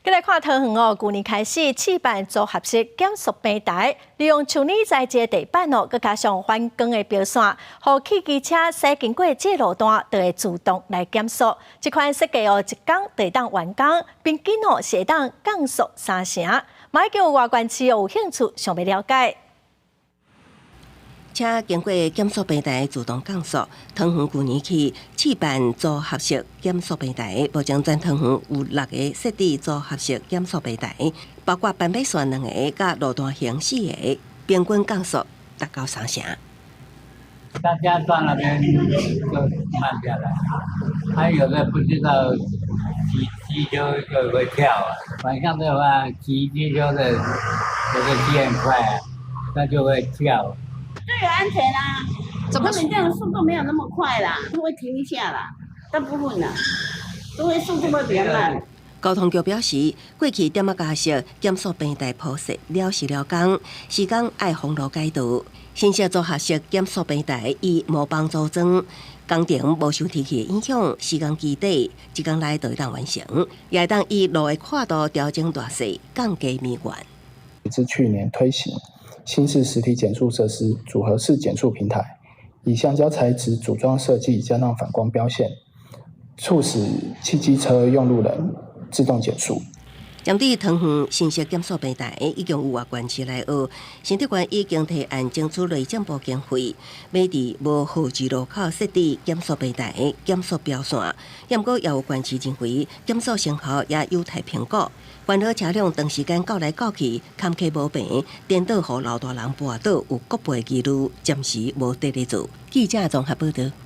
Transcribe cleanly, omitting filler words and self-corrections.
再来看桃园哦，去年开始试办组合式减速平台，利用像你在这地板哦，佮加上反光的标线，互汽机车驶经过这路段，就会自动来减速。这款设计哦，一工就会当完工，并且哦，是会当降速3成。马叫外观市有兴趣想要了解。车经过减速平台自动降速。桃园去年起试办组合式减速平台，目前全桃园有6个设置组合式减速平台，包括斑马线2个、甲路段行4个，平均降速达到3成。大家到那边就慢下来，还有的不知道骑机车就会跳啊。晚上的话，骑机车的有的骑很快啊，那就会跳。最安全啦，他们这样速度没有那么快啦，都会停一下啦，大部分啦，都会速度会比较慢。交通局表示，过去点啊加设减速平台铺设了时了工，时间爱封路解读。新设组合式减速平台以无帮组装，工程无受天气影响，时间基底1天内就会当完成，也会当以路的跨度调整大小，降低迷远。自去年推行新式实体减速设施组合式减速平台，以橡胶材质组装设计加上反光标线，促使汽机车用路人自动减速。针对桃园新设减速平台，已经有外观市来学，新竹县已经提案争取内政部经费，要伫无号志路口设置减速平台、减速标线，不过也有县市认为减速成效也有待评估。烦恼车辆长时间搞来搞去，坎坷无平，颠倒互老大人跋倒，有国赔记录，暂时无得咧做。记者综合报道。